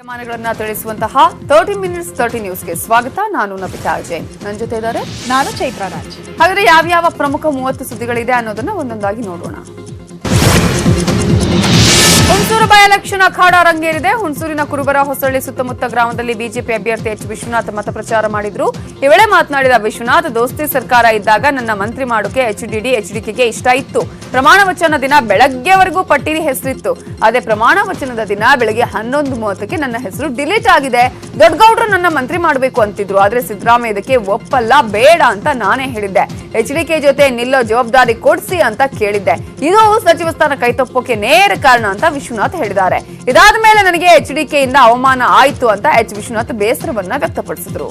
ವಿದ್ಯಮಾನಗಳನ್ನ ತಿಳಿಸುವಂತಹ 30 minutes 30 ನ್ಯೂಸ್ಗೆ ಸ್ವಾಗತ. ನಾನು ನಬಿತಾ ಅಜಯ್, ನನ್ನ ಜೊತೆ ಇದ್ದಾರೆ ನಾನು ಚೈತ್ರ ರಾಜ್. ಹಾಗಾದ್ರೆ ಯಾವ ಪ್ರಮುಖ 30 ಸುದ್ದಿಗಳಿದೆ ಅನ್ನೋದನ್ನ ಒಂದೊಂದಾಗಿ ನೋಡೋಣ. ಹುಣಸೂರು ಬೈ ಎಲೆಕ್ಷನ್ ಅಖಾಡ ರಂಗೇರಿದೆ. ಹುಣಸೂರಿನ ಕುರುಬರ ಹೊಸಳ್ಳಿ ಸುತ್ತಮುತ್ತ ಗ್ರಾಮದಲ್ಲಿ ಬಿಜೆಪಿ ಅಭ್ಯರ್ಥಿ ಎಚ್ ವಿಶ್ವನಾಥ್ ಮತ ಪ್ರಚಾರ ಮಾಡಿದ್ರು. ಈ ವೇಳೆ ಮಾತನಾಡಿದ ವಿಶ್ವನಾಥ್, ದೋಸ್ತಿ ಸರ್ಕಾರ ಇದ್ದಾಗ ನನ್ನ ಮಂತ್ರಿ ಮಾಡೋಕೆ ಎಚ್ಡಿಕೆಗೆ ಇಷ್ಟ ಇತ್ತು. ಪ್ರಮಾಣ ವಚನ ದಿನ ಬೆಳಗ್ಗೆವರೆಗೂ ಪಟ್ಟಿಲಿ ಹೆಸರಿತ್ತು. ಅದೇ ಪ್ರಮಾಣ ವಚನದ ದಿನ ಬೆಳಗ್ಗೆ 11:30ಕ್ಕೆ ನನ್ನ ಹೆಸರು ಡಿಲೀಟ್ ಆಗಿದೆ. ದೊಡ್ಡಗೌಡರು ನನ್ನ ಮಂತ್ರಿ ಮಾಡಬೇಕು ಅಂತಿದ್ರು, ಆದ್ರೆ ಸಿದ್ದರಾಮಯ್ಯ ಇದಕ್ಕೆ ಒಪ್ಪಲ್ಲ, ಬೇಡ ಅಂತ ನಾನೇ ಹೇಳಿದ್ದೆ. ಎಚ್ಡಿಕೆ ಜೊತೆ ನಿಲ್ಲೋ ಜವಾಬ್ದಾರಿ ಕೊಡ್ಸಿ ಅಂತ ಕೇಳಿದ್ದೆ. ಇದು ಸಚಿವ ಸ್ಥಾನ ಕೈತಪ್ಪೋಕೆ ನೇರ ಕಾರಣ ಅಂತ ವಿಶ್ವನಾಥ್ ಹೇಳಿದ್ದಾರೆ. ಇದಾದ ಮೇಲೆ ನನಗೆ ಎಚ್ಡಿಕೆಯಿಂದ ಅವಮಾನ ಆಯ್ತು ಅಂತ ವಿಶ್ವನಾಥ್ ಬೇಸರವನ್ನ ವ್ಯಕ್ತಪಡಿಸಿದ್ರು.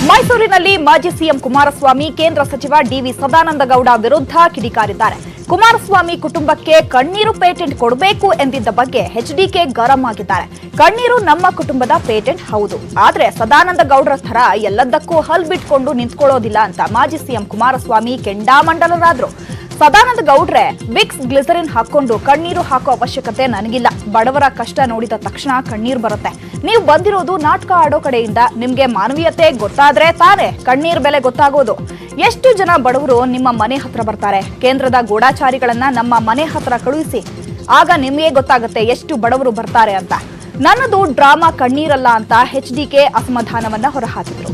ಮೈಸೂರಿನಲ್ಲಿ ಮಾಜಿ ಸಿಎಂ ಕುಮಾರಸ್ವಾಮಿ ಕೇಂದ್ರ ಸಚಿವ ಡಿವಿ ಸದಾನಂದಗೌಡ ವಿರುದ್ಧ ಕಿಡಿಕಾರಿದ್ದಾರೆ. ಕುಮಾರಸ್ವಾಮಿ ಕುಟುಂಬಕ್ಕೆ ಕಣ್ಣೀರು ಪೇಟೆಂಟ್ ಕೊಡಬೇಕು ಎಂದಿದ್ದ ಬಗ್ಗೆ ಎಚ್ಡಿಕೆ ಗರಂ ಆಗಿದ್ದಾರೆ. ಕಣ್ಣೀರು ನಮ್ಮ ಕುಟುಂಬದ ಪೇಟೆಂಟ್ ಹೌದು, ಆದ್ರೆ ಸದಾನಂದಗೌಡರ ಥರ ಎಲ್ಲದಕ್ಕೂ ಹಲ್ ಬಿಟ್ಕೊಂಡು ನಿಂತ್ಕೊಳ್ಳೋದಿಲ್ಲ ಅಂತ ಮಾಜಿ ಸಿಎಂ ಕುಮಾರಸ್ವಾಮಿ ಕೆಂಡಾಮಂಡಲರಾದ್ರು. ಸದಾನಂದ ಗೌಡ್ರೆ ವಿಕ್ಸ್ ಗ್ಲಿಸರಿನ್ ಹಾಕೊಂಡು ಕಣ್ಣೀರು ಹಾಕೋ ಅವಶ್ಯಕತೆ ನನಗಿಲ್ಲ. ಬಡವರ ಕಷ್ಟ ನೋಡಿದ ತಕ್ಷಣ ಕಣ್ಣೀರು ಬರುತ್ತೆ. ನೀವು ಬಂದಿರೋದು ನಾಟಕ ಆಡೋ ಕಡೆಯಿಂದ. ನಿಮ್ಗೆ ಮಾನವೀಯತೆ ಗೊತ್ತಾದ್ರೆ ತಾನೇ ಕಣ್ಣೀರ್ ಬೆಲೆ ಗೊತ್ತಾಗೋದು. ಎಷ್ಟು ಜನ ಬಡವರು ನಿಮ್ಮ ಮನೆ ಹತ್ರ ಬರ್ತಾರೆ? ಕೇಂದ್ರದ ಗೂಢಾಚಾರಿಗಳನ್ನ ನಮ್ಮ ಮನೆ ಹತ್ರ ಕಳುಹಿಸಿ, ಆಗ ನಿಮಗೆ ಗೊತ್ತಾಗುತ್ತೆ ಎಷ್ಟು ಬಡವರು ಬರ್ತಾರೆ ಅಂತ. ನನ್ನದು ಡ್ರಾಮಾ ಕಣ್ಣೀರಲ್ಲ ಅಂತ ಎಚ್ಡಿಕೆ ಅಸಮಾಧಾನವನ್ನ ಹೊರಹಾಕಿದ್ರು.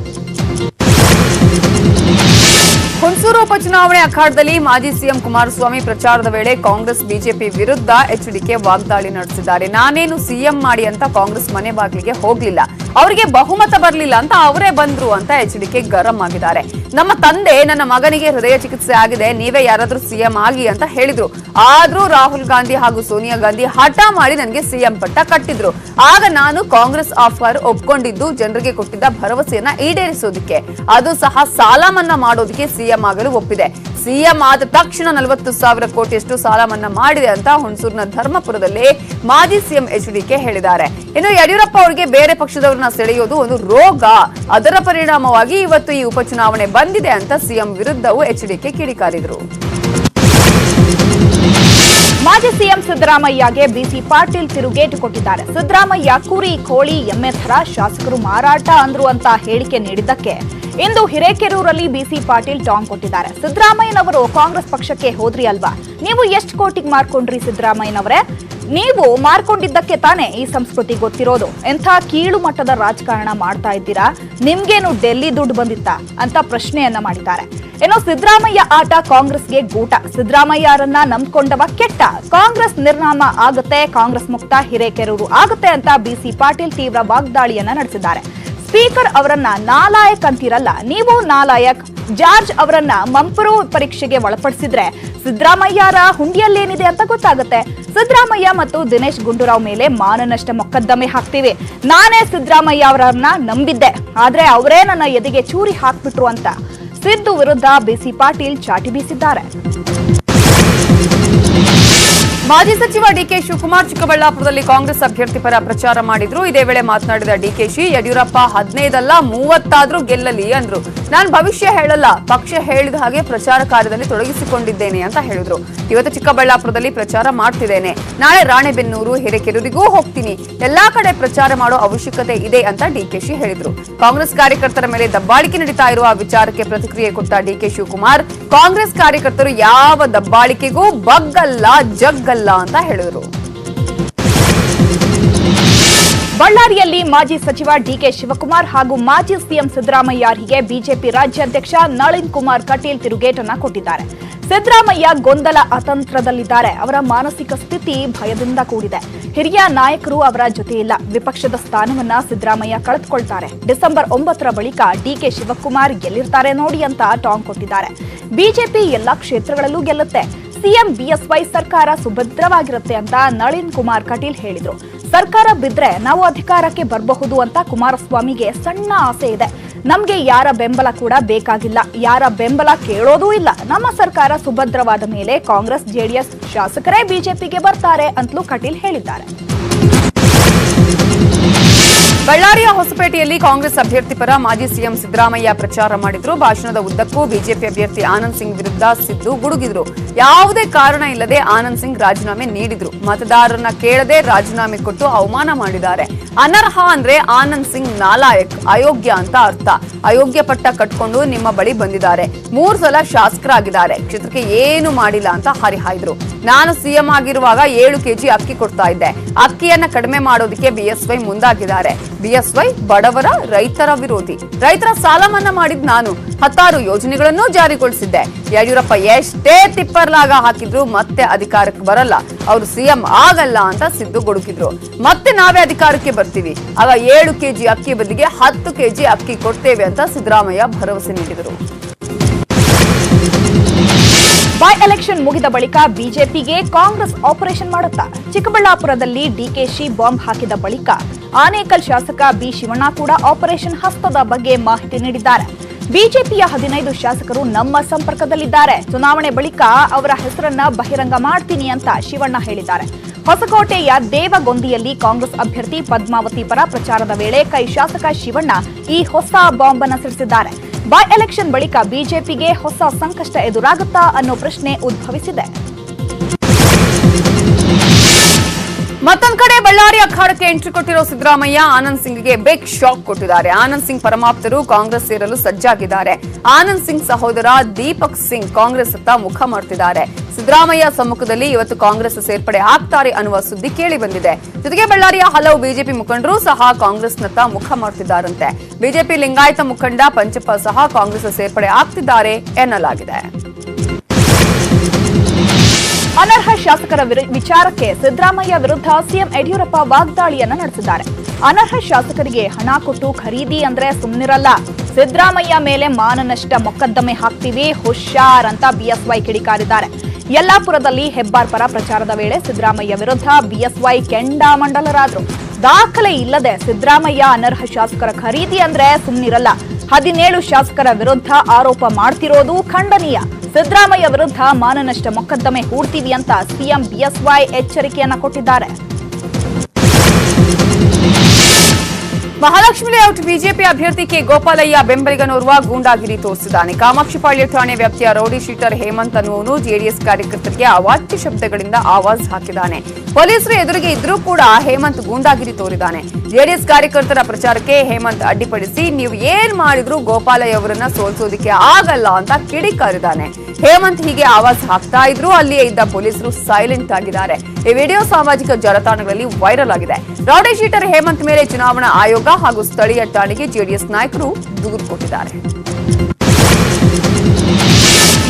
ಹುಣಸೂರು ಉಪಚುನಾವಣೆ ಅಖಾಡದಲ್ಲಿ ಮಾಜಿ ಸಿಎಂ ಕುಮಾರಸ್ವಾಮಿ ಪ್ರಚಾರದ ವೇಳೆ ಕಾಂಗ್ರೆಸ್ ಬಿಜೆಪಿ ವಿರುದ್ಧ ಎಚ್ಡಿಕೆ ವಾಗ್ದಾಳಿ ನಡೆಸಿದ್ದಾರೆ. ನಾನೇನು ಸಿಎಂ ಮಾಡಿ ಅಂತ ಕಾಂಗ್ರೆಸ್ ಮನೆ ಬಾಗಿಲಿಗೆ ಹೋಗ್ಲಿಲ್ಲ, ಅವರಿಗೆ ಬಹುಮತ ಬರಲಿಲ್ಲ ಅಂತ ಅವರೇ ಬಂದ್ರು ಅಂತ ಎಚ್ಡಿಕೆ ಗರಂ ಆಗಿದ್ದಾರೆ. ನಮ್ಮ ತಂದೆ ನನ್ನ ಮಗನಿಗೆ ಹೃದಯ ಚಿಕಿತ್ಸೆ ಆಗಿದೆ, ನೀವೇ ಯಾರಾದ್ರೂ ಸಿಎಂ ಆಗಿ ಅಂತ ಹೇಳಿದ್ರು. ಆದ್ರೂ ರಾಹುಲ್ ಗಾಂಧಿ ಹಾಗೂ ಸೋನಿಯಾ ಗಾಂಧಿ ಹಠ ಮಾಡಿ ನನಗೆ ಸಿಎಂ ಪಟ್ಟ ಕಟ್ಟಿದ್ರು. ಆಗ ನಾನು ಕಾಂಗ್ರೆಸ್ ಆಫರ್ ಒಪ್ಕೊಂಡಿದ್ದು ಜನರಿಗೆ ಕೊಟ್ಟಿದ್ದ ಭರವಸೆಯನ್ನ ಈಡೇರಿಸೋದಕ್ಕೆ, ಅದು ಸಹ ಸಾಲ ಮನ್ನಾ ಮಾಡೋದಕ್ಕೆ ಸಿಎಂ ಆಗಲು ಒಪ್ಪಿದೆ. ಸಿಎಂ ಆದ ತಕ್ಷಣ 40,000 ಕೋಟಿಯಷ್ಟು ಸಾಲ ಮನ್ನಾ ಮಾಡಿದೆ ಅಂತ ಹುಣಸೂರಿನ ಧರ್ಮಪುರದಲ್ಲಿ ಮಾಜಿ ಸಿಎಂ ಎಚ್ಡಿಕೆ ಹೇಳಿದ್ದಾರೆ. ಇನ್ನು ಯಡಿಯೂರಪ್ಪ ಅವರಿಗೆ ಬೇರೆ ಪಕ್ಷದವರನ್ನ ಸೆಳೆಯೋದು ಒಂದು ರೋಗ, ಅದರ ಪರಿಣಾಮವಾಗಿ ಇವತ್ತು ಈ ಉಪಚುನಾವಣೆ ಬಂದಿದೆ ಅಂತ ಸಿಎಂ ವಿರುದ್ಧವೂ ಎಚ್ಡಿಕೆ ಕಿಡಿಕಾರಿದರು. ಮಾಜಿ ಸಿಎಂ ಸಿದ್ದರಾಮಯ್ಯಗೆ ಬಿಸಿ ಪಾಟೀಲ್ ತಿರುಗೇಟು ಕೊಟ್ಟಿದ್ದಾರೆ. ಸಿದ್ದರಾಮಯ್ಯ ಕುರಿ, ಕೋಳಿ, ಎಮ್ಮೆ ಥರ ಶಾಸಕರು ಮಾರಾಟ ಅಂದ್ರು ಅಂತ ಹೇಳಿಕೆ ನೀಡಿದ್ದಕ್ಕೆ ಇಂದು ಹಿರೇಕೆರೂರಲ್ಲಿ ಬಿಸಿ ಪಾಟೀಲ್ ಟಾಂಗ್ ಕೊಟ್ಟಿದ್ದಾರೆ. ಸಿದ್ದರಾಮಯ್ಯನವರು ಕಾಂಗ್ರೆಸ್ ಪಕ್ಷಕ್ಕೆ ಹೋದ್ರಿ ಅಲ್ವಾ, ನೀವು ಎಷ್ಟು ಕೋಟಿಗೆ ಮಾರ್ಕೊಂಡ್ರಿ ಸಿದ್ದರಾಮಯ್ಯನವರೇ? ನೀವು ಮಾರ್ಕೊಂಡಿದ್ದಕ್ಕೆ ತಾನೇ ಈ ಸಂಸ್ಕೃತಿ ಗೊತ್ತಿರೋದು. ಎಂಥ ಕೀಳು ಮಟ್ಟದ ರಾಜಕಾರಣ ಮಾಡ್ತಾ ಇದ್ದೀರಾ? ನಿಮ್ಗೇನು ಡೆಲ್ಲಿ ದುಡ್ಡು ಬಂದಿತ್ತಾ ಅಂತ ಪ್ರಶ್ನೆಯನ್ನ ಮಾಡಿದ್ದಾರೆ. ಏನೋ ಸಿದ್ದರಾಮಯ್ಯ ಆಟ ಕಾಂಗ್ರೆಸ್ಗೆ ಗೂಟ, ಸಿದ್ದರಾಮಯ್ಯರನ್ನ ನಂಬ್ಕೊಂಡವ ಕೆಟ್ಟ, ಕಾಂಗ್ರೆಸ್ ನಿರ್ನಾಮ ಆಗುತ್ತೆ, ಕಾಂಗ್ರೆಸ್ ಮುಕ್ತ ಹಿರೇಕೆರೂರು ಆಗುತ್ತೆ ಅಂತ ಬಿಸಿ ಪಾಟೀಲ್ ತೀವ್ರ ವಾಗ್ದಾಳಿಯನ್ನ ನಡೆಸಿದ್ದಾರೆ. ಸ್ಪೀಕರ್ ಅವರನ್ನ ನಾಲಾಯಕ್ ಅಂತಿರಲ್ಲ, ನೀವು ನಾಲಾಯಕ್. ಜಾರ್ಜ್ ಅವರನ್ನ ಮಂಪರು ಪರೀಕ್ಷೆಗೆ ಒಳಪಡಿಸಿದ್ರೆ ಸಿದ್ದರಾಮಯ್ಯರ ಹುಂಡಿಯಲ್ಲೇನಿದೆ ಅಂತ ಗೊತ್ತಾಗುತ್ತೆ. ಸಿದ್ದರಾಮಯ್ಯ ಮತ್ತು ದಿನೇಶ್ ಗುಂಡೂರಾವ್ ಮೇಲೆ ಮಾನನಷ್ಟ ಮೊಕದ್ದಮೆ ಹಾಕ್ತೀವಿ. ನಾನೇ ಸಿದ್ದರಾಮಯ್ಯ ಅವರನ್ನ ನಂಬಿದ್ದೆ, ಆದ್ರೆ ಅವರೇ ನನ್ನ ಎದೆಗೆ ಚೂರಿ ಹಾಕ್ಬಿಟ್ರು ಅಂತ ಸಿದ್ದು ವಿರುದ್ಧ ಬಿಸಿ ಪಾಟೀಲ್ ಚಾಟಿ ಬೀಸಿದ್ದಾರೆ. ಮಾಜಿ ಸಚಿವ ಡಿಕೆ ಶಿವಕುಮಾರ್ ಚಿಕ್ಕಬಳ್ಳಾಪುರದಲ್ಲಿ ಕಾಂಗ್ರೆಸ್ ಅಭ್ಯರ್ಥಿ ಪರ ಪ್ರಚಾರ ಮಾಡಿದ್ರು. ಇದೇ ವೇಳೆ ಮಾತನಾಡಿದ ಡಿಕೆಶಿ, ಯಡಿಯೂರಪ್ಪ 15 ಅಲ್ಲ 30 ಆದ್ರೂ ಗೆಲ್ಲಲಿ ಅಂದ್ರು. ನಾನು ಭವಿಷ್ಯ ಹೇಳಲ್ಲ, ಪಕ್ಷ ಹೇಳಿದ ಹಾಗೆ ಪ್ರಚಾರ ಕಾರ್ಯದಲ್ಲಿ ತೊಡಗಿಸಿಕೊಂಡಿದ್ದೇನೆ ಅಂತ ಹೇಳಿದ್ರು. ಇವತ್ತು ಚಿಕ್ಕಬಳ್ಳಾಪುರದಲ್ಲಿ ಪ್ರಚಾರ ಮಾಡ್ತಿದ್ದೇನೆ, ನಾಳೆ ರಾಣೆಬೆನ್ನೂರು, ಹಿರೇಕೆರೂರಿಗೂ ಹೋಗ್ತೀನಿ. ಎಲ್ಲಾ ಕಡೆ ಪ್ರಚಾರ ಮಾಡೋ ಅವಶ್ಯಕತೆ ಇದೆ ಅಂತ ಡಿಕೆಶಿ ಹೇಳಿದ್ರು. ಕಾಂಗ್ರೆಸ್ ಕಾರ್ಯಕರ್ತರ ಮೇಲೆ ದಬ್ಬಾಳಿಕೆ ನಡೀತಾ ಇರುವ ವಿಚಾರಕ್ಕೆ ಪ್ರತಿಕ್ರಿಯೆ ಕೊಟ್ಟ ಡಿಕೆ ಶಿವಕುಮಾರ್, ಕಾಂಗ್ರೆಸ್ ಕಾರ್ಯಕರ್ತರು ಯಾವ ದಬ್ಬಾಳಿಕೆಗೂ ಬಗ್ಗಲ್ಲ, ಜಗ್ಗಲ್ಲ ಅಂತ ಹೇಳಿದರು. ಬಳ್ಳಾರಿಯಲ್ಲಿ ಮಾಜಿ ಸಚಿವ ಡಿಕೆ ಶಿವಕುಮಾರ್ ಹಾಗೂ ಮಾಜಿ ಸಿಎಂ ಸಿದ್ದರಾಮಯ್ಯರಿಗೆ ಬಿಜೆಪಿ ರಾಜ್ಯಾಧ್ಯಕ್ಷ ನಳಿನ್ ಕುಮಾರ್ ಕಟೀಲ್ ತಿರುಗೇಟನ್ನ ಕೊಟ್ಟಿದ್ದಾರೆ. ಸಿದ್ದರಾಮಯ್ಯ ಗೊಂದಲ ಅತಂತ್ರದಲ್ಲಿದ್ದಾರೆ. ಅವರ ಮಾನಸಿಕ ಸ್ಥಿತಿ ಭಯದಿಂದ ಕೂಡಿದೆ. ಹಿರಿಯ ನಾಯಕರು ಅವರ ಜೊತೆ ಇಲ್ಲ. ವಿಪಕ್ಷದ ಸ್ಥಾನವನ್ನ ಸಿದ್ದರಾಮಯ್ಯ ಕಳೆದುಕೊಳ್ತಾರೆ. ಡಿಸೆಂಬರ್ 9ರ ಬಳಿಕ ಡಿಕೆ ಶಿವಕುಮಾರ್ ಗೆಲ್ಲಿರ್ತಾರೆ ನೋಡಿ ಅಂತ ಟಾಂಗ್ ಕೊಟ್ಟಿದ್ದಾರೆ. ಬಿಜೆಪಿ ಎಲ್ಲಾ ಕ್ಷೇತ್ರಗಳಲ್ಲೂ ಗೆಲ್ಲುತ್ತೆ. ಸಿಎಂ ಬಿಎಸ್ವೈ ಸರ್ಕಾರ ಸುಭದ್ರವಾಗಿರುತ್ತೆ ಅಂತ ನಳಿನ್ ಕುಮಾರ್ ಕಟೀಲ್ ಹೇಳಿದ್ರು. ಸರ್ಕಾರ ಬಿದ್ರೆ ನಾವು ಅಧಿಕಾರಕ್ಕೆ ಬರಬಹುದು ಅಂತ ಕುಮಾರಸ್ವಾಮಿಗೆ ಸಣ್ಣ ಆಸೆ ಇದೆ. ನಮ್ಗೆ ಯಾರ ಬೆಂಬಲ ಕೂಡ ಬೇಕಾಗಿಲ್ಲ, ಯಾರ ಬೆಂಬಲ ಕೇಳೋದೂ ಇಲ್ಲ. ನಮ್ಮ ಸರ್ಕಾರ ಸುಭದ್ರವಾದ ಮೇಲೆ ಕಾಂಗ್ರೆಸ್ ಜೆಡಿಎಸ್ ಶಾಸಕರೇ ಬಿಜೆಪಿಗೆ ಬರ್ತಾರೆ ಅಂತಲೂ ಕಟೀಲ್ ಹೇಳಿದ್ದಾರೆ. ಬಳ್ಳಾರಿಯ ಹೊಸಪೇಟೆಯಲ್ಲಿ ಕಾಂಗ್ರೆಸ್ ಅಭ್ಯರ್ಥಿ ಪರ ಮಾಜಿ ಸಿಎಂ ಸಿದ್ದರಾಮಯ್ಯ ಪ್ರಚಾರ ಮಾಡಿದ್ರು. ಭಾಷಣದ ಉದ್ದಕ್ಕೂ ಬಿಜೆಪಿ ಅಭ್ಯರ್ಥಿ ಆನಂದ್ ಸಿಂಗ್ ವಿರುದ್ಧ ಸಿದ್ದು ಗುಡುಗಿದ್ರು. ಯಾವುದೇ ಕಾರಣ ಇಲ್ಲದೆ ಆನಂದ್ ಸಿಂಗ್ ರಾಜೀನಾಮೆ ನೀಡಿದ್ರು. ಮತದಾರರನ್ನ ಕೇಳದೆ ರಾಜೀನಾಮೆ ಕೊಟ್ಟು ಅವಮಾನ ಮಾಡಿದ್ದಾರೆ. ಅನರ್ಹ ಅಂದ್ರೆ ಆನಂದ್ ಸಿಂಗ್ ನಾಲಾಯಕ್, ಅಯೋಗ್ಯ ಅಂತ ಅರ್ಥ. ಅಯೋಗ್ಯ ಪಟ್ಟ ಕಟ್ಕೊಂಡು ನಿಮ್ಮ ಬಳಿ ಬಂದಿದ್ದಾರೆ. 3 ಸಲ ಶಾಸಕರಾಗಿದ್ದಾರೆ. ಕ್ಷೇತ್ರಕ್ಕೆ ಏನು ಮಾಡಿಲ್ಲ ಅಂತ ಹರಿಹಾಯ್ದ್ರು. ನಾನು ಸಿಎಂ ಆಗಿರುವಾಗ 7 ಕೆಜಿ ಅಕ್ಕಿ ಕೊಡ್ತಾ ಇದ್ದೆ. ಅಕ್ಕಿಯನ್ನ ಕಡಿಮೆ ಮಾಡೋದಕ್ಕೆ ಬಿಎಸ್ವೈ ಮುಂದಾಗಿದ್ದಾರೆ. ಬಿಎಸ್ವೈ ಬಡವರ ರೈತರ ವಿರೋಧಿ. ರೈತರ ಸಾಲ ಮನ್ನಾ ಮಾಡಿದ್ ನಾನು. 16 ಯೋಜನೆಗಳನ್ನು ಜಾರಿಗೊಳಿಸಿದ್ದೆ. ಯಡಿಯೂರಪ್ಪ ಎಷ್ಟೇ ತಿಪ್ಪರ್ಲಾಗ ಹಾಕಿದ್ರು ಮತ್ತೆ ಅಧಿಕಾರಕ್ಕೆ ಬರಲ್ಲ, ಅವರು ಸಿಎಂ ಆಗಲ್ಲ ಅಂತ ಸಿದ್ದು ಗುಡುಕಿದ್ರು. ಮತ್ತೆ ನಾವೇ ಅಧಿಕಾರಕ್ಕೆ ಬರ್ತೀವಿ, ಆಗ 7 ಕೆಜಿ ಅಕ್ಕಿ ಬದಲಿಗೆ 10 ಕೆಜಿ ಅಕ್ಕಿ ಕೊಡ್ತೇವೆ ಅಂತ ಸಿದ್ದರಾಮಯ್ಯ ಭರವಸೆ ನೀಡಿದರು. ಬೈ ಎಲೆಕ್ಷನ್ ಮುಗಿದ ಬಳಿಕ ಬಿಜೆಪಿಗೆ ಕಾಂಗ್ರೆಸ್ ಆಪರೇಷನ್ ಮಾಡುತ್ತಾ? ಚಿಕ್ಕಬಳ್ಳಾಪುರದಲ್ಲಿ ಡಿಕೆಶಿ ಬಾಂಬ್ ಹಾಕಿದ ಬಳಿಕ ಆನೇಕಲ್ ಶಾಸಕ ಬಿ ಶಿವಣ್ಣ ಕೂಡ ಆಪರೇಷನ್ ಹಸ್ತದ ಬಗ್ಗೆ ಮಾಹಿತಿ ನೀಡಿದ್ದಾರೆ. ಬಿಜೆಪಿಯ 15 ಶಾಸಕರು ನಮ್ಮ ಸಂಪರ್ಕದಲ್ಲಿದ್ದಾರೆ. ಚುನಾವಣೆ ಬಳಿಕ ಅವರ ಹೆಸರನ್ನ ಬಹಿರಂಗ ಮಾಡ್ತೀನಿ ಅಂತ ಶಿವಣ್ಣ ಹೇಳಿದ್ದಾರೆ. ಹೊಸಕೋಟೆಯ ದೇವಗೊಂದಿಯಲ್ಲಿ ಕಾಂಗ್ರೆಸ್ ಅಭ್ಯರ್ಥಿ ಪದ್ಮಾವತಿ ಪರ ಪ್ರಚಾರದ ವೇಳೆ ಕೈ ಶಾಸಕ ಶಿವಣ್ಣ ಈ ಹೊಸ ಬಾಂಬ್ ಅನ್ನು ಸಿಡಿಸಿದ್ದಾರೆ. ಬೈ ಎಲೆಕ್ಷನ್ ಬಳಿಕ ಬಿಜೆಪಿಗೆ ಹೊಸ ಸಂಕಷ್ಟ ಎದುರಾಗುತ್ತಾ ಅನ್ನೋ ಪ್ರಶ್ನೆ ಉದ್ಭವಿಸಿದೆ. ಮತ್ತೊಂದು ಕಡೆ ಬಳ್ಳಾರಿ ಅಖಾಡಕ್ಕೆ ಎಂಟ್ರಿ ಕೊಟ್ಟಿರೋ ಸಿದ್ದರಾಮಯ್ಯ ಆನಂದ್ ಸಿಂಗ್ಗೆ ಬಿಗ್ ಶಾಕ್ ಕೊಟ್ಟಿದ್ದಾರೆ. ಆನಂದ್ ಸಿಂಗ್ ಪರಮಾಪ್ತರು ಕಾಂಗ್ರೆಸ್ ಸೇರಲು ಸಜ್ಜಾಗಿದ್ದಾರೆ. ಆನಂದ್ ಸಿಂಗ್ ಸಹೋದರ ದೀಪಕ್ ಸಿಂಗ್ ಕಾಂಗ್ರೆಸ್ ಅತ್ತ ಮುಖ ಮಾಡ್ತಿದ್ದಾರೆ. ಸಿದ್ದರಾಮಯ್ಯ ಸಮ್ಮುಖದಲ್ಲಿ ಇವತ್ತು ಕಾಂಗ್ರೆಸ್ ಸೇರ್ಪಡೆ ಆಗ್ತಾರೆ ಅನ್ನುವ ಸುದ್ದಿ ಕೇಳಿ ಬಂದಿದೆ. ಜೊತೆಗೆ ಬಳ್ಳಾರಿಯ ಹಲವು ಬಿಜೆಪಿ ಮುಖಂಡರು ಸಹ ಕಾಂಗ್ರೆಸ್ನತ್ತ ಮುಖ ಮಾಡ್ತಿದ್ದಾರಂತೆ. ಬಿಜೆಪಿ ಲಿಂಗಾಯತ ಮುಖಂಡ ಪಂಚಪ್ಪ ಸಹ ಕಾಂಗ್ರೆಸ್ ಸೇರ್ಪಡೆ ಆಗ್ತಿದ್ದಾರೆ ಎನ್ನಲಾಗಿದೆ. ಅನರ್ಹ ಶಾಸಕರ ವಿಚಾರಕ್ಕೆ ಸಿದ್ದರಾಮಯ್ಯ ವಿರುದ್ಧ ಸಿಎಂ ಯಡಿಯೂರಪ್ಪ ವಾಗ್ದಾಳಿಯನ್ನ ನಡೆಸಿದ್ದಾರೆ. ಅನರ್ಹ ಶಾಸಕರಿಗೆ ಹಣ ಕೊಟ್ಟು ಖರೀದಿ ಅಂದ್ರೆ ಸುಮ್ಮನಿರಲ್ಲ, ಸಿದ್ದರಾಮಯ್ಯ ಮೇಲೆ ಮಾನನಷ್ಟ ಮೊಕದ್ದಮೆ ಹಾಕ್ತೀವಿ, ಹುಷಾರ್ ಅಂತ ಬಿಎಸ್ವೈ ಕಿಡಿಕಾರಿದ್ದಾರೆ. ಯಲ್ಲಾಪುರದಲ್ಲಿ ಹೆಬ್ಬಾರ್ ಪರ ಪ್ರಚಾರದ ವೇಳೆ ಸಿದ್ದರಾಮಯ್ಯ ವಿರುದ್ಧ ಬಿಎಸ್ವೈ ಕೆಂಡಾಮಂಡಲರಾದ್ರು. ದಾಖಲೆ ಇಲ್ಲದೆ ಸಿದ್ದರಾಮಯ್ಯ ಅನರ್ಹ ಶಾಸಕರ ಖರೀದಿ ಅಂದ್ರೆ ಸುಮ್ಮನಿರಲ್ಲ, 17 ಶಾಸಕರ ವಿರುದ್ಧ ಆರೋಪ ಮಾಡ್ತಿರೋದು ಖಂಡನೀಯ, ಸಿದ್ದರಾಮಯ್ಯ ವಿರುದ್ಧ ಮಾನನಷ್ಟ ಮೊಕದ್ದಮೆ ಹೂಡ್ತೀವಿ ಅಂತ ಸಿಎಂ ಬಿಎಸ್ವೈ ಎಚ್ಚರಿಕೆಯನ್ನ ಕೊಟ್ಟಿದ್ದಾರೆ. ಮಹಾಲಕ್ಷ್ಮಿ ಲೇಔಟ್ ಬಿಜೆಪಿ ಅಭ್ಯರ್ಥಿ ಕೆ ಗೋಪಾಲಯ್ಯ ಬೆಂಬಲಿಗನೋರ್ವ ಗೂಂಡಾಗಿರಿ ತೋರಿಸಿದ್ದಾನೆ. ಕಾಮಾಕ್ಷಿಪಾಳ್ಯ ಠಾಣೆ ವ್ಯಾಪ್ತಿಯ ರೌಡಿ ಶೀಟರ್ ಹೇಮಂತ್ ಅನ್ನುವನು ಜೆಡಿಎಸ್ ಕಾರ್ಯಕರ್ತರಿಗೆ ಅವಾಚ್ಯ ಶಬ್ದಗಳಿಂದ ಆವಾಜ್ ಹಾಕಿದ್ದಾನೆ. ಪೊಲೀಸರು ಎದುರಿಗೆ ಇದ್ರೂ ಕೂಡ ಹೇಮಂತ್ ಗೂಂಡಾಗಿರಿ ತೋರಿದ್ದಾನೆ. ಜೆಡಿಎಸ್ ಕಾರ್ಯಕರ್ತರ ಪ್ರಚಾರಕ್ಕೆ ಹೇಮಂತ್ ಅಡ್ಡಿಪಡಿಸಿ ನೀವು ಏನ್ ಮಾಡಿದ್ರು ಗೋಪಾಲಯ್ಯ ಅವರನ್ನ ಸೋಲಿಸೋದಕ್ಕೆ ಆಗಲ್ಲ ಅಂತ ಕಿಡಿಕಾರಿದ್ದಾನೆ. ಹೇಮಂತ್ ಹೀಗೆ ಆವಾಜ್ ಹಾಕ್ತಾ ಇದ್ರು. ಅಲ್ಲಿಯೇ ಇದ್ದ ಪೊಲೀಸರು ಸೈಲೆಂಟ್ ಆಗಿದ್ದಾರೆ. ಈ ವಿಡಿಯೋ ಸಾಮಾಜಿಕ ಜಾಲತಾಣಗಳಲ್ಲಿ ವೈರಲ್ ಆಗಿದೆ. ರೌಡಿ ಶೀಟರ್ ಹೇಮಂತ್ ಮೇಲೆ ಚುನಾವಣಾ ಆಯೋಗ ಹಾಗೂ ಸ್ಥಳೀಯ ಠಾಣೆಗೆ ಜೆಡಿಎಸ್ ನಾಯಕರು ದೂರು ಕೊಟ್ಟಿದ್ದಾರೆ.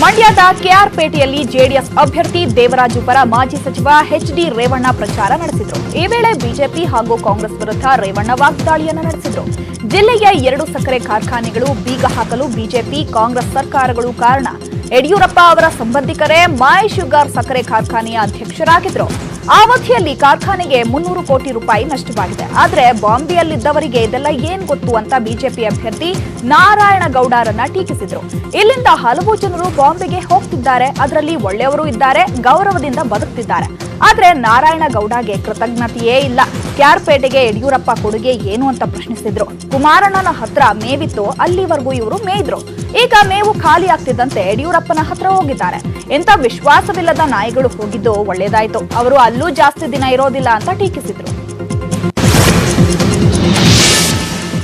ಮಂಡ್ಯದ ಕೆಆರ್ಪೇಟೆಯಲ್ಲಿ ಜೆಡಿಎಸ್ ಅಭ್ಯರ್ಥಿ ದೇವರಾಜು ಪರ ಮಾಜಿ ಸಚಿವ ಎಚ್ಡಿ ರೇವಣ್ಣ ಪ್ರಚಾರ ನಡೆಸಿದರು. ಈ ವೇಳೆ ಬಿಜೆಪಿ ಹಾಗೂ ಕಾಂಗ್ರೆಸ್ ವಿರುದ್ಧ ರೇವಣ್ಣ ವಾಗ್ದಾಳಿಯನ್ನು ನಡೆಸಿದರು. ಜಿಲ್ಲೆಯ 2 ಸಕ್ಕರೆ ಕಾರ್ಖಾನೆಗಳು ಬೀಗ ಹಾಕಲು ಬಿಜೆಪಿ ಕಾಂಗ್ರೆಸ್ ಸರ್ಕಾರಗಳು ಕಾರಣ. ಯಡಿಯೂರಪ್ಪ ಅವರ ಸಂಬಂಧಿಕರೇ ಮೈ ಶುಗರ್ ಸಕ್ಕರೆ ಕಾರ್ಖಾನೆಯ ಅಧ್ಯಕ್ಷರಾಗಿದ್ರು. ಆ ಅವಧಿಯಲ್ಲಿ ಕಾರ್ಖಾನೆಗೆ 300 ಕೋಟಿ ರೂಪಾಯಿ ನಷ್ಟವಾಗಿದೆ. ಆದರೆ ಬಾಂಬೆಯಲ್ಲಿದ್ದವರಿಗೆ ಇದೆಲ್ಲ ಏನ್ ಗೊತ್ತು ಅಂತ ಬಿಜೆಪಿ ಅಭ್ಯರ್ಥಿ ನಾರಾಯಣಗೌಡರನ್ನ ಟೀಕಿಸಿದ್ರು. ಇಲ್ಲಿಂದ ಹಲವು ಜನರು ಬಾಂಬೆಗೆ ಹೋಗ್ತಿದ್ದಾರೆ, ಅದರಲ್ಲಿ ಒಳ್ಳೆಯವರು ಇದ್ದಾರೆ, ಗೌರವದಿಂದ ಬದುಕ್ತಿದ್ದಾರೆ. ಆದ್ರೆ ನಾರಾಯಣಗೌಡಗೆ ಕೃತಜ್ಞತೆಯೇ ಇಲ್ಲ. ಕೆಆರ್ಪೇಟೆಗೆ ಯಡಿಯೂರಪ್ಪ ಕೊಡುಗೆ ಏನು ಅಂತ ಪ್ರಶ್ನಿಸಿದ್ರು. ಕುಮಾರಣ್ಣನ ಹತ್ರ ಮೇವಿತ್ತು, ಅಲ್ಲಿವರೆಗೂ ಇವರು ಮೇಯ್ದ್ರು. ಈಗ ಮೇವು ಖಾಲಿ ಆಗ್ತಿದ್ದಂತೆ ಯಡಿಯೂರಪ್ಪನ ಹತ್ರ ಹೋಗಿದ್ದಾರೆ. ಎಂತ ವಿಶ್ವಾಸವಿಲ್ಲದ ನಾಯಿಗಳು ಹೋಗಿದ್ದು ಒಳ್ಳೇದಾಯ್ತು, ಅವರು ಅಲ್ಲೂ ಜಾಸ್ತಿ ದಿನ ಇರೋದಿಲ್ಲ ಅಂತ ಟೀಕಿಸಿದ್ರು.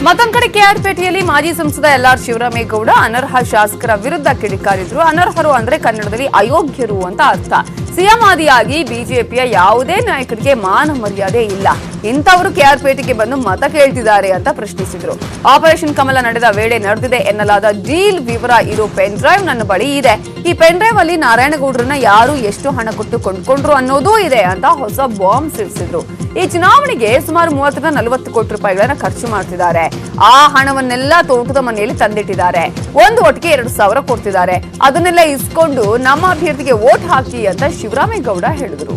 ಮತ್ತೊಂದು ಕಡೆ ಕೆಆರ್ಪೇಟೆಯಲ್ಲಿ ಮಾಜಿ ಸಂಸದ ಎಲ್ಆರ್ ಶಿವರಾಮೇಗೌಡ ಅನರ್ಹ ಶಾಸಕರ ವಿರುದ್ಧ ಕಿಡಿಕಾರಿದ್ರು. ಅನರ್ಹರು ಅಂದ್ರೆ ಕನ್ನಡದಲ್ಲಿ ಅಯೋಗ್ಯರು ಅಂತ ಅರ್ಥ. ಸಿಎಂ ಆದಿಯಾಗಿ ಬಿಜೆಪಿಯ ಯಾವುದೇ ನಾಯಕರಿಗೆ ಮಾನ ಮರ್ಯಾದೆ ಇಲ್ಲ, ಇಂಥವರು ಕೆಆರ್ಪೇಟೆಗೆ ಬಂದು ಮತ ಕೇಳ್ತಿದ್ದಾರೆ ಅಂತ ಪ್ರಶ್ನಿಸಿದ್ರು. ಆಪರೇಷನ್ ಕಮಲ ನಡೆದ ವೇಳೆ ನಡೆದಿದೆ ಎನ್ನಲಾದ ಡೀಲ್ ವಿವರ ಇರೋ ಪೆನ್ ಡ್ರೈವ್ ನನ್ನ ಬಳಿ ಇದೆ. ಈ ಪೆನ್ ಡ್ರೈವ್ ಅಲ್ಲಿ ನಾರಾಯಣಗೌಡರನ್ನ ಯಾರು ಎಷ್ಟು ಹಣ ಕೊಟ್ಟು ಕೊಂಡ್ಕೊಂಡ್ರು ಅನ್ನೋದೂ ಇದೆ ಅಂತ ಹೊಸ ಬಾಂಬ್ ಸಿಡಿಸಿದ್ರು. ಈ ಚುನಾವಣೆಗೆ ಸುಮಾರು 30-40 ಕೋಟಿ ರೂಪಾಯಿಗಳನ್ನ ಖರ್ಚು ಮಾಡ್ತಿದ್ದಾರೆ. ಆ ಹಣವನ್ನೆಲ್ಲ ತೋಟದ ಮನೆಯಲ್ಲಿ ತಂದಿಟ್ಟಿದ್ದಾರೆ. ಒಂದು ಒಟ್ಟಿಗೆ 2,000 ಕೊಡ್ತಿದ್ದಾರೆ. ಅದನ್ನೆಲ್ಲ ಇಸ್ಕೊಂಡು ನಮ್ಮ ಅಭ್ಯರ್ಥಿಗೆ ವೋಟ್ ಹಾಕಿ ಅಂತ ಶಿವರಾಮೇಗೌಡ ಹೇಳಿದ್ರು.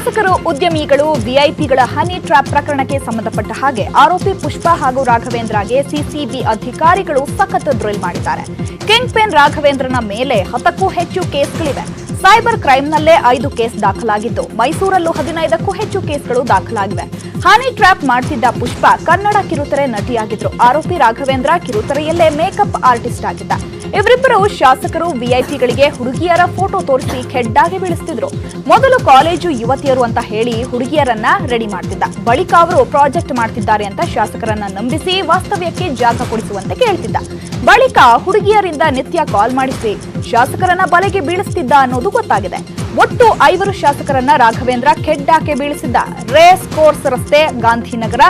ಶಾಸಕರು, ಉದ್ಯಮಿಗಳು, ವಿಐಪಿಗಳ ಹನಿ ಟ್ರ್ಯಾಪ್ ಪ್ರಕರಣಕ್ಕೆ ಸಂಬಂಧಪಟ್ಟ ಹಾಗೆ ಆರೋಪಿ ಪುಷ್ಪಾ ಹಾಗೂ ರಾಘವೇಂದ್ರಗೆ ಸಿಸಿಬಿ ಅಧಿಕಾರಿಗಳು ಸಖತ್ ಡ್ರಿಲ್ ಮಾಡಿದ್ದಾರೆ. ಕಿಂಗ್ ಪಿನ್ ರಾಘವೇಂದ್ರನ ಮೇಲೆ 10ಕ್ಕೂ ಹೆಚ್ಚು ಕೇಸ್ಗಳಿವೆ. ಸೈಬರ್ ಕ್ರೈಂನಲ್ಲೇ 5 ಕೇಸ್ ದಾಖಲಾಗಿದ್ದು, ಮೈಸೂರಲ್ಲೂ 15ಕ್ಕೂ ಹೆಚ್ಚು ಕೇಸ್ಗಳು ದಾಖಲಾಗಿವೆ. ಹನಿ ಟ್ರ್ಯಾಪ್ ಮಾಡ್ತಿದ್ದ ಪುಷ್ಪಾ ಕನ್ನಡ ಕಿರುತೆರೆ ನಟಿಯಾಗಿದ್ರು. ಆರೋಪಿ ರಾಘವೇಂದ್ರ ಕಿರುತೆರೆಯಲ್ಲೇ ಮೇಕಪ್ ಆರ್ಟಿಸ್ಟ್ ಆಗಿದ್ದ. ಇವರಿಬ್ಬರು ಶಾಸಕರು, ವಿಐಪಿಗಳಿಗೆ ಹುಡುಗಿಯರ ಫೋಟೋ ತೋರಿಸಿ ಖೆಡ್ಡಾಗಿ ಬೀಳಿಸ್ತಿದ್ರು. ಮೊದಲು ಕಾಲೇಜು ಯುವತಿಯರು ಅಂತ ಹೇಳಿ ಹುಡುಗಿಯರನ್ನ ರೆಡಿ ಮಾಡ್ತಿದ್ದ. ಬಳಿಕ ಅವರು ಪ್ರಾಜೆಕ್ಟ್ ಮಾಡ್ತಿದ್ದಾರೆ ಅಂತ ಶಾಸಕರನ್ನ ನಂಬಿಸಿ ವಾಸ್ತವ್ಯಕ್ಕೆ ಜಾಗ ಕೊಡಿಸುವಂತೆ ಕೇಳ್ತಿದ್ದ. ಬಳಿಕ ಹುಡುಗಿಯರಿಂದ ನಿತ್ಯ ಕಾಲ್ ಮಾಡಿಸಿ ಶಾಸಕರನ್ನ ಬಲೆಗೆ ಬೀಳಿಸ್ತಿದ್ದ ಅನ್ನೋದು ಗೊತ್ತಾಗಿದೆ. ಒಟ್ಟು 5 ಶಾಸಕರನ್ನ ರಾಘವೇಂದ್ರ ಖೆಡ್ಡಾಕೆ ಬೀಳಿಸಿದ್ದ. ರೇಸ್ ಕೋರ್ಸ್ ರಸ್ತೆ, ಗಾಂಧಿನಗರ,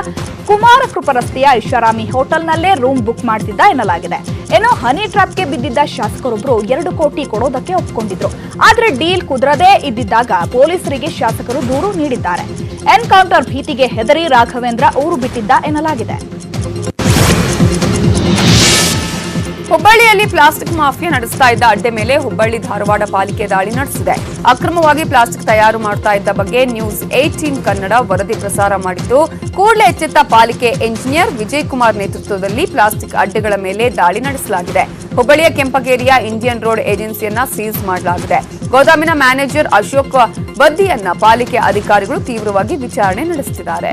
ಕುಮಾರಕೃಪ ರಸ್ತೆಯ ಐಷಾರಾಮಿ ಹೋಟೆಲ್ನಲ್ಲೇ ರೂಮ್ ಬುಕ್ ಮಾಡ್ತಿದ್ದ ಎನ್ನಲಾಗಿದೆ. ಏನೋ ಹನಿ ಟ್ರ್ಯಾಪ್ಗೆ ಬಿದ್ದಿದ್ದ ಶಾಸಕರೊಬ್ಬರು 2 ಕೋಟಿ ಕೊಡೋದಕ್ಕೆ ಒಪ್ಪಿಕೊಂಡಿದ್ರು. ಆದ್ರೆ ಡೀಲ್ ಕುದುರದೇ ಇದ್ದಿದ್ದಾಗ ಪೊಲೀಸರಿಗೆ ಶಾಸಕರು ದೂರು ನೀಡಿದ್ದಾರೆ. ಎನ್ಕೌಂಟರ್ ಭೀತಿಗೆ ಹೆದರಿ ರಾಘವೇಂದ್ರ ಊರು ಬಿಟ್ಟಿದ್ದ ಎನ್ನಲಾಗಿದೆ. ಹುಬ್ಬಳ್ಳಿಯಲ್ಲಿ ಪ್ಲಾಸ್ಟಿಕ್ ಮಾಫಿಯಾ ನಡೆಸ್ತಾ ಇದ್ದ ಅಡ್ಡೆ ಮೇಲೆ ಹುಬ್ಬಳ್ಳಿ ಧಾರವಾಡ ಪಾಲಿಕೆ ದಾಳಿ ನಡೆಸಿದೆ. ಅಕ್ರಮವಾಗಿ ಪ್ಲಾಸ್ಟಿಕ್ ತಯಾರು ಮಾಡ್ತಾ ಇದ್ದ ಬಗ್ಗೆ ನ್ಯೂಸ್ 18 ಕನ್ನಡ ವರದಿ ಪ್ರಸಾರ ಮಾಡಿದ್ದು, ಕೂಡಲೇ ಎಚ್ಚೆತ್ತ ಪಾಲಿಕೆ ಎಂಜಿನಿಯರ್ ವಿಜಯ್ ಕುಮಾರ್ ನೇತೃತ್ವದಲ್ಲಿ ಪ್ಲಾಸ್ಟಿಕ್ ಅಡ್ಡೆಗಳ ಮೇಲೆ ದಾಳಿ ನಡೆಸಲಾಗಿದೆ. ಹುಬ್ಬಳ್ಳಿಯ ಕೆಂಪಗೇರಿಯ ಇಂಡಿಯನ್ ರೋಡ್ ಏಜೆನ್ಸಿಯನ್ನ ಸೀಸ್ ಮಾಡಲಾಗಿದೆ. ಗೋದಾಮಿನ ಮ್ಯಾನೇಜರ್ ಅಶೋಕ್ ಬದ್ದಿಯನ್ನ ಪಾಲಿಕೆ ಅಧಿಕಾರಿಗಳು ತೀವ್ರವಾಗಿ ವಿಚಾರಣೆ ನಡೆಸುತ್ತಿದ್ದಾರೆ.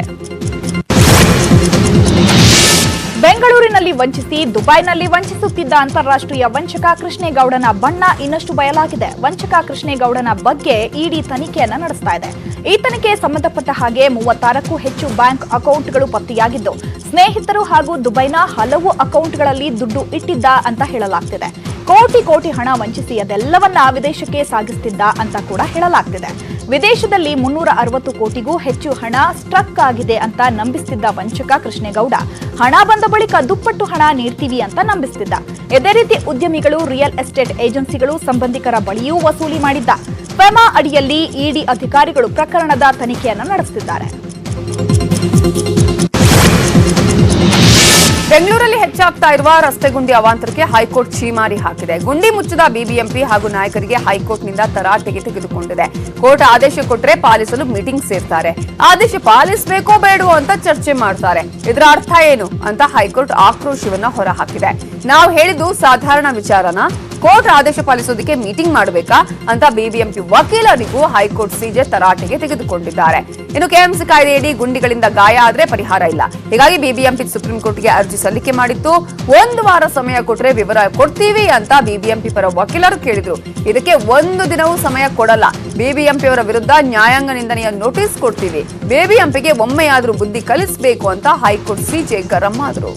ಬೆಂಗಳೂರಿನಲ್ಲಿ ವಂಚಿಸಿ ದುಬೈನಲ್ಲಿ ವಂಚಿಸುತ್ತಿದ್ದ ಅಂತಾರಾಷ್ಟ್ರೀಯ ವಂಚಕ ಕೃಷ್ಣೇಗೌಡನ ಬಣ್ಣ ಇನ್ನಷ್ಟು ಬಯಲಾಗಿದೆ. ವಂಚಕ ಕೃಷ್ಣೇಗೌಡನ ಬಗ್ಗೆ ಇಡಿ ತನಿಖೆಯನ್ನ ನಡೆಸ್ತಾ ಇದೆ. ಈ ತನಿಖೆ ಸಂಬಂಧಪಟ್ಟ ಹಾಗೆ 36ಕ್ಕೂ ಹೆಚ್ಚು ಬ್ಯಾಂಕ್ ಅಕೌಂಟ್ಗಳು ಪತ್ತೆಯಾಗಿದ್ದು, ಸ್ನೇಹಿತರು ಹಾಗೂ ದುಬೈನ ಹಲವು ಅಕೌಂಟ್ಗಳಲ್ಲಿ ದುಡ್ಡು ಇಟ್ಟಿದ್ದ ಅಂತ ಹೇಳಲಾಗ್ತಿದೆ. ಕೋಟಿ ಹಣ ವಂಚಿಸಿ ಅದೆಲ್ಲವನ್ನ ವಿದೇಶಕ್ಕೆ ಸಾಗಿಸುತ್ತಿದ್ದ ಅಂತ ಕೂಡ ಹೇಳಲಾಗ್ತಿದೆ. ವಿದೇಶದಲ್ಲಿ 360 ಕೋಟಿಗೂ ಹೆಚ್ಚು ಹಣ ಸ್ಟ್ರಕ್ ಆಗಿದೆ ಅಂತ ನಂಬಿಸ್ತಿದ್ದ ವಂಚಕ ಕೃಷ್ಣೇಗೌಡ ಹಣ ಬಂದ ಬಳಿಕ ದುಪ್ಪಟ್ಟು ಹಣ ನೀಡ್ತೀವಿ ಅಂತ ನಂಬಿಸ್ತಿದ್ದ. ಇದೇ ರೀತಿ ಉದ್ಯಮಿಗಳು, ರಿಯಲ್ ಎಸ್ಟೇಟ್ ಏಜೆನ್ಸಿಗಳು, ಸಂಬಂಧಿಕರ ಬಳಿಯೂ ವಸೂಲಿ ಮಾಡಿದ್ದ. ಫೆಮಾ ಅಡಿಯಲ್ಲಿ ಇಡಿ ಅಧಿಕಾರಿಗಳು ಪ್ರಕರಣದ ತನಿಖೆಯನ್ನು ನಡೆಸುತ್ತಿದ್ದಾರೆ. ಬೆಂಗಳೂರಲ್ಲಿ ಹೆಚ್ಚಾಗ್ತಾ ಇರುವ ರಸ್ತೆ ಗುಂಡಿ ಅವಾಂತರಕ್ಕೆ ಹೈಕೋರ್ಟ್ ಛೀಮಾರಿ ಹಾಕಿದೆ. ಗುಂಡಿ ಮುಚ್ಚದ ಬಿಬಿಎಂಪಿ ಹಾಗೂ ನಾಯಕರಿಗೆ ಹೈಕೋರ್ಟ್ನಿಂದ ತರಾಟೆಗೆ ತೆಗೆದುಕೊಂಡಿದೆ. ಕೋರ್ಟ್ ಆದೇಶ ಕೊಟ್ಟರೆ ಪಾಲಿಸಲು ಮೀಟಿಂಗ್ ಸೇರ್ತಾರೆ. ಆದೇಶ ಪಾಲಿಸಬೇಕೋ ಬೇಡವೋ ಅಂತ ಚರ್ಚೆ ಮಾಡ್ತಾರೆ. ಇದರ ಅರ್ಥ ಏನು ಅಂತ ಹೈಕೋರ್ಟ್ ಆಕ್ರೋಶವನ್ನ ಹೊರಹಾಕಿದೆ. ನಾವು ಹೇಳಿದ್ದು ಸಾಧಾರಣ ವಿಚಾರನ, ಕೋರ್ಟ್ ಆದೇಶ ಪಾಲಿಸೋದಕ್ಕೆ ಮೀಟಿಂಗ್ ಮಾಡಬೇಕಾ ಅಂತ ಬಿಬಿಎಂಪಿ ವಕೀಲರಿಗೂ ಹೈಕೋರ್ಟ್ ಸಿಜೆ ತರಾಟೆಗೆ ತೆಗೆದುಕೊಂಡಿದ್ದಾರೆ. ಇನ್ನು ಕೆಎಂಸಿ ಕಾಯ್ದೆಯಡಿ ಗುಂಡಿಗಳಿಂದ ಗಾಯ ಆದ್ರೆ ಪರಿಹಾರ ಇಲ್ಲ. ಹೀಗಾಗಿ ಬಿಬಿಎಂಪಿ ಸುಪ್ರೀಂ ಕೋರ್ಟ್ಗೆ ಅರ್ಜಿ ಸಲ್ಲಿಕೆ ಮಾಡಿತ್ತು. 1 ವಾರ ಸಮಯ ಕೊಟ್ರೆ ವಿವರ ಕೊಡ್ತೀವಿ ಅಂತ ಬಿಬಿಎಂಪಿ ಪರ ವಕೀಲರು ಕೇಳಿದ್ರು. ಇದಕ್ಕೆ 1 ದಿನವೂ ಸಮಯ ಕೊಡಲ್ಲ. ಬಿಬಿಎಂಪಿಯವರ ವಿರುದ್ಧ ನ್ಯಾಯಾಂಗ ನಿಂದನೆಯ ನೋಟಿಸ್ ಕೊಡ್ತೀವಿ. ಬಿಬಿಎಂಪಿಗೆ ಒಮ್ಮೆಯಾದ್ರೂ ಬುದ್ಧಿ ಕಲಿಸಬೇಕು ಅಂತ ಹೈಕೋರ್ಟ್ ಸಿಜೆ ಗರಂ ಆದ್ರು.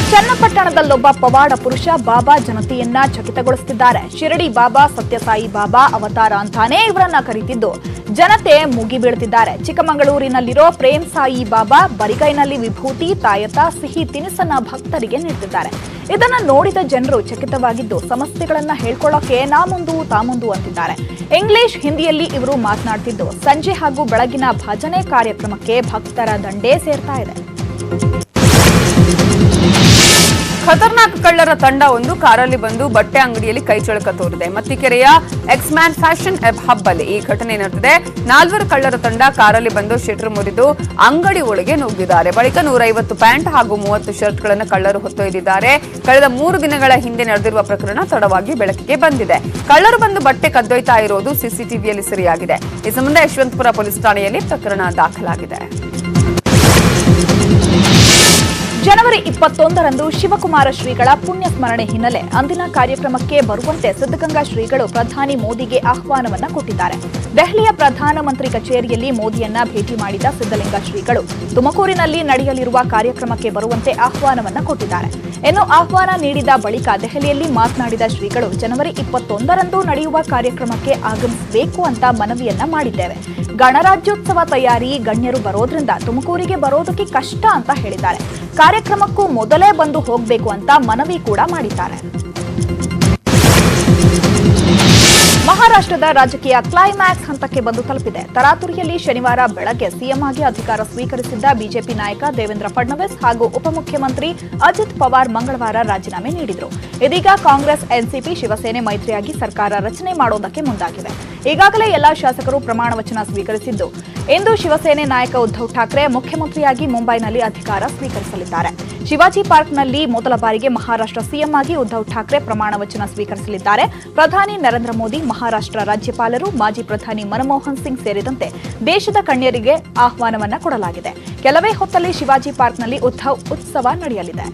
ಚನ್ನಪಟ್ಟಣದಲ್ಲೊಬ್ಬ ಪವಾಡ ಪುರುಷ ಬಾಬಾ ಜನತೆಯನ್ನ ಚಕಿತಗೊಳಿಸುತ್ತಿದ್ದಾರೆ. ಶಿರಡಿ ಬಾಬಾ, ಸತ್ಯಸಾಯಿ ಬಾಬಾ ಅವತಾರ ಅಂತಾನೆ ಇವರನ್ನ ಕರೀತಿದ್ದು ಜನತೆ ಮುಗಿ ಬೀಳುತ್ತಿದ್ದಾರೆ. ಚಿಕ್ಕಮಗಳೂರಿನಲ್ಲಿರೋ ಪ್ರೇಮ್ ಸಾಯಿ ಬಾಬಾ ಬರಿಗೈನಲ್ಲಿ ವಿಭೂತಿ, ತಾಯತ, ಸಿಹಿ ತಿನಿಸನ್ನ ಭಕ್ತರಿಗೆ ನೀಡುತ್ತಿದ್ದಾರೆ. ಇದನ್ನ ನೋಡಿದ ಜನರು ಚಕಿತವಾಗಿದ್ದು ಸಮಸ್ಯೆಗಳನ್ನ ಹೇಳ್ಕೊಳ್ಳೋಕೆ ನಾ ಮುಂದು ತಾ ಮುಂದು ಅಂತಿದ್ದಾರೆ. ಇಂಗ್ಲಿಷ್, ಹಿಂದಿಯಲ್ಲಿ ಇವರು ಮಾತನಾಡ್ತಿದ್ದು ಸಂಜೆ ಹಾಗೂ ಬೆಳಗಿನ ಭಜನೆ ಕಾರ್ಯಕ್ರಮಕ್ಕೆ ಭಕ್ತರ ದಂಡೇ ಸೇರ್ತಾ ಇದೆ. ಖತರ್ನಾಕ್ ಕಳ್ಳರ ತಂಡ ಒಂದು ಕಾರಲ್ಲಿ ಬಂದು ಬಟ್ಟೆ ಅಂಗಡಿಯಲ್ಲಿ ಕೈಚಳಕ ತೋರಿದೆ. ಮತ್ತಿಕೆರೆಯ ಎಕ್ಸ್ಮ್ಯಾನ್ ಫ್ಯಾಷನ್ ಹಬ್ ಅಲ್ಲಿ ಈ ಘಟನೆ ನಡೆದಿದೆ. 4 ಕಳ್ಳರ ತಂಡ ಕಾರಲ್ಲಿ ಬಂದು ಶೆಟರ್ ಮುರಿದು ಅಂಗಡಿ ಒಳಗೆ ನುಗ್ಗಿದ್ದಾರೆ. ಬಳಿಕ 150 ಪ್ಯಾಂಟ್ ಹಾಗೂ 30 ಶರ್ಟ್ಗಳನ್ನು ಕಳ್ಳರು ಹೊತ್ತೊಯ್ದಿದ್ದಾರೆ. ಕಳೆದ 3 ದಿನಗಳ ಹಿಂದೆ ನಡೆದಿರುವ ಪ್ರಕರಣ ತಡವಾಗಿ ಬೆಳಕಿಗೆ ಬಂದಿದೆ. ಕಳ್ಳರು ಬಂದು ಬಟ್ಟೆ ಕದ್ದೊಯ್ತಾ ಇರೋದು ಸಿಸಿಟಿವಿಯಲ್ಲಿ ಸೆರೆಯಾಗಿದೆ. ಈ ಸಂಬಂಧ ಯಶವಂತಪುರ ಪೊಲೀಸ್ ಠಾಣೆಯಲ್ಲಿ ಪ್ರಕರಣ ದಾಖಲಾಗಿದೆ. ಜನವರಿ 21ರಂದು ಶಿವಕುಮಾರ ಶ್ರೀಗಳ ಪುಣ್ಯ ಸ್ಮರಣೆ ಹಿನ್ನೆಲೆ ಅಂದಿನ ಕಾರ್ಯಕ್ರಮಕ್ಕೆ ಬರುವಂತೆ ಸಿದ್ದಗಂಗಾ ಶ್ರೀಗಳು ಪ್ರಧಾನಿ ಮೋದಿಗೆ ಆಹ್ವಾನವನ್ನ ಕೊಟ್ಟಿದ್ದಾರೆ. ದೆಹಲಿಯ ಪ್ರಧಾನಮಂತ್ರಿ ಕಚೇರಿಯಲ್ಲಿ ಮೋದಿಯನ್ನ ಭೇಟಿ ಮಾಡಿದ ಸಿದ್ದಲಿಂಗ ಶ್ರೀಗಳು ತುಮಕೂರಿನಲ್ಲಿ ನಡೆಯಲಿರುವ ಕಾರ್ಯಕ್ರಮಕ್ಕೆ ಬರುವಂತೆ ಆಹ್ವಾನವನ್ನ ಕೊಟ್ಟಿದ್ದಾರೆ. ಇನ್ನು ಆಹ್ವಾನ ನೀಡಿದ ಬಳಿಕ ದೆಹಲಿಯಲ್ಲಿ ಮಾತನಾಡಿದ ಶ್ರೀಗಳು ಜನವರಿ 21ರಂದು ನಡೆಯುವ ಕಾರ್ಯಕ್ರಮಕ್ಕೆ ಆಗಮಿಸಬೇಕು ಅಂತ ಮನವಿಯನ್ನ ಮಾಡಿದ್ದೇವೆ. ಗಣರಾಜ್ಯೋತ್ಸವ ತಯಾರಿ, ಗಣ್ಯರು ಬರೋದ್ರಿಂದ ತುಮಕೂರಿಗೆ ಬರೋದಕ್ಕೆ ಕಷ್ಟ ಅಂತ ಹೇಳಿದ್ದಾರೆ. ಕಾರ್ಯಕ್ರಮಕ್ಕೂ ಮೊದಲೇ ಬಂದು ಹೋಗಬೇಕು ಅಂತ ಮನವಿ ಕೂಡ ಮಾಡಿದ್ದಾರೆ. ಮಹಾರಾಷ್ಟ್ರದ ರಾಜಕೀಯ ಕ್ಲೈಮ್ಯಾಕ್ಸ್ ಹಂತಕ್ಕೆ ಬಂದು ತಲುಪಿದೆ. ತರಾತುರಿಯಲ್ಲಿ ಶನಿವಾರ ಬೆಳಗ್ಗೆ ಸಿಎಂ ಆಗಿ ಅಧಿಕಾರ ಸ್ವೀಕರಿಸಿದ್ದ ಬಿಜೆಪಿ ನಾಯಕ ದೇವೇಂದ್ರ ಫಡ್ನವೀಸ್ ಹಾಗೂ ಉಪಮುಖ್ಯಮಂತ್ರಿ ಅಜಿತ್ ಪವಾರ್ ಮಂಗಳವಾರ ರಾಜೀನಾಮೆ ನೀಡಿದರು. ಇದೀಗ ಕಾಂಗ್ರೆಸ್, ಎನ್ಸಿಪಿ, ಶಿವಸೇನೆ ಮೈತ್ರಿಯಾಗಿ ಸರ್ಕಾರ ರಚನೆ ಮಾಡೋದಕ್ಕೆ ಮುಂದಾಗಿವೆ. ಈಗಾಗಲೇ ಎಲ್ಲಾ ಶಾಸಕರು ಪ್ರಮಾಣ ವಚನ ಸ್ವೀಕರಿಸಿದ್ದು, ಇಂದು ಶಿವಸೇನೆ ನಾಯಕ ಉದ್ಧವ್ ಠಾಕ್ರೆ ಮುಖ್ಯಮಂತ್ರಿಯಾಗಿ ಮುಂಬೈನಲ್ಲಿ ಅಧಿಕಾರ ಸ್ವೀಕರಿಸಲಿದ್ದಾರೆ. ಶಿವಾಜಿ ಪಾರ್ಕ್ನಲ್ಲಿ ಮೊದಲ ಬಾರಿಗೆ ಮಹಾರಾಷ್ಟ್ರ ಸಿಎಂ ಆಗಿ ಉದ್ಧವ್ ಠಾಕ್ರೆ ಪ್ರಮಾಣ ವಚನ ಸ್ವೀಕರಿಸಲಿದ್ದಾರೆ. ಪ್ರಧಾನಿ ನರೇಂದ್ರ ಮೋದಿ, ಮಹಾರಾಷ್ಟ್ರ ರಾಜ್ಯಪಾಲರು, ಮಾಜಿ ಪ್ರಧಾನಿ ಮನಮೋಹನ್ ಸಿಂಗ್ ಸೇರಿದಂತೆ ದೇಶದ ಗಣ್ಯರಿಗೆ ಆಹ್ವಾನವನ್ನ ಕೊಡಲಾಗಿದೆ. ಕೆಲವೇ ಹೊತ್ತಲ್ಲಿ ಶಿವಾಜಿ ಪಾರ್ಕ್ನಲ್ಲಿ ಉದ್ಧವ್ ಉತ್ಸವ ನಡೆಯಲಿದೆ.